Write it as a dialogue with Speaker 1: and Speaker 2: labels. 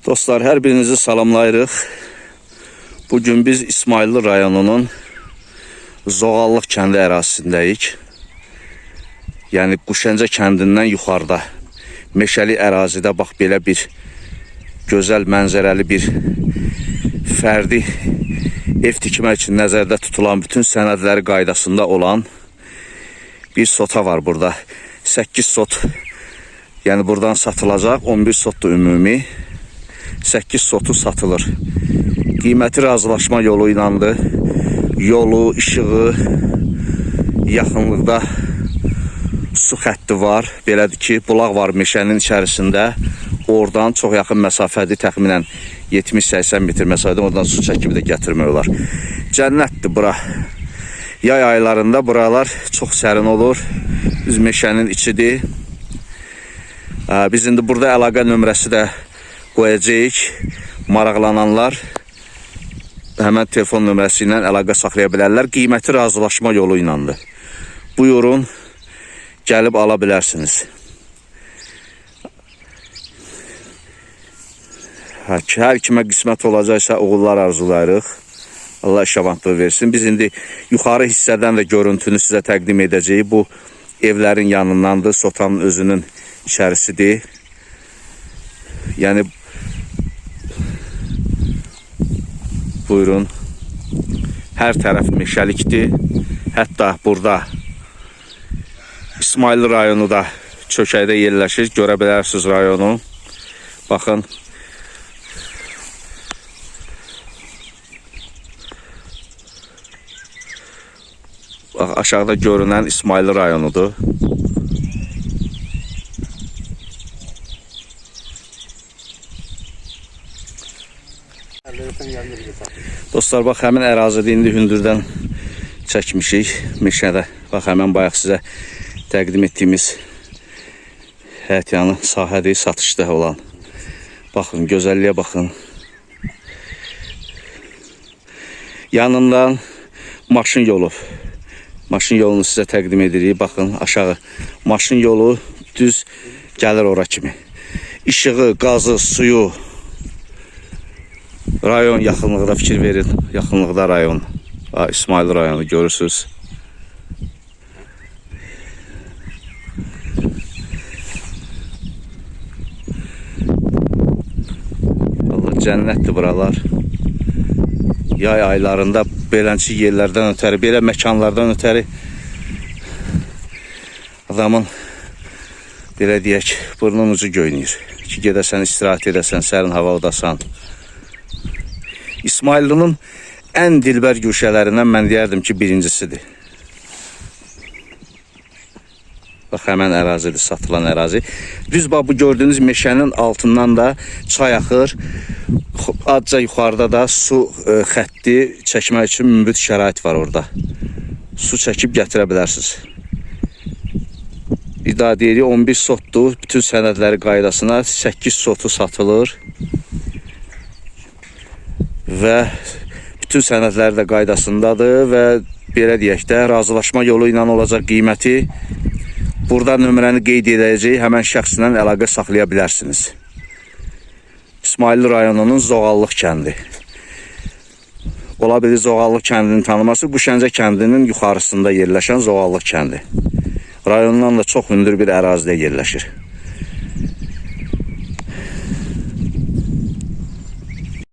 Speaker 1: Dostlar, hər birinizi salamlayırıq. Bugün biz İsmayıllı rayonunun Zoğallıq kəndi ərazisindəyik. Yəni Quşəncə kəndindən yuxarıda meşəli ərazidə bax belə bir gözəl mənzərəli bir fərdi ev tikmək üçün nəzərdə tutulan bütün sənədləri qaydasında olan bir sota var burada. 8 sot, yəni buradan satılacaq, 11 sotdur ümumi. 8 sotu satılır. Qiyməti razılaşma yolu ilandı. Yolu, işığı, yaxınlıqda su xətti var. Belədir ki, bulaq var meşənin içərisində. Oradan çox yaxın məsafədir, təxminən 70-80 metr məsafədə oradan su çəkib də gətirmək olar. Cənnətdir bura. Yay aylarında buralar çox sərin olur. Biz meşənin içidir. Biz indi burada əlaqə nömrəsi də qoyacağıq. Maraqlananlar həmən telefon nömrəsi ilə əlaqə saxlaya bilərlər. Qiyməti razılaşma yolu ilandır. Buyurun, gəlib ala bilərsiniz. Hər kimə qismət olacaqsa uğurlar arzulayırıq. Allah şavantlıq versin. Biz indi yuxarı hissədən də görüntünü sizə təqdim edəcəyik. Bu evlərin yanındandır. Sotanın özünün içərisidir. Yəni buyurun. Hər tərəf meşəlikdir. Hətta burada İsmayıllı rayonu da çökəkdə yerləşir. Görə bilərsiniz rayonu. Baxın. Bax, aşağıda görünən İsmayıllı rayonudur. Dostlar, bax, həmin ərazidə indi hündürdən çəkmişik meşədə. Bax, həmən bayaq sizə təqdim etdiyimiz həyətyanı sahədir, satışda olan. Baxın, gözəlliyə baxın. Yanından maşın yolu. Maşın yolunu sizə təqdim edirik. Baxın, aşağı maşın yolu düz gəlir ora kimi. İşığı, qazı, suyu, rayon yaxınlıqda fikir verin. Yaxınlıqda rayon. İsmayıllı rayonu görürsünüz. Allah, cənnətdir buralar. Yay aylarında beləncə yerlərdən ötəri, belə məkanlardan ötəri adamın, belə deyək, burnun ucu göynür. Ki, gedəsən, istirahət edəsən, sərin hava udasan. İsmayıllının ən dilbər güşələrindən mən deyərdim ki, birincisidir. Bax, həmən ərazidir, satılan ərazi. Düz bax, bu gördüyünüz meşənin altından da çay axır. Azca yuxarıda da su xətti çəkmək üçün mümbit şərait var orada. Su çəkib gətirə bilərsiniz. Bir daha deyirik, 11 sotdur. Bütün sənədləri qaydasına 8 sotu satılır. Və bütün sənədləri də qaydasındadır və belə deyək də, razılaşma yolu ilə olacaq qiyməti. Burada nömrəni qeyd edəcək, həmən şəxslə əlaqə saxlaya bilərsiniz. İsmayıllı rayonunun Zoğallıq kəndi. Ola bilir Zoğallıq kəndini tanıması, Quşəncə kəndinin yuxarısında yerləşən Zoğallıq kəndi. Rayondan da çox hündür bir ərazidə yerləşir.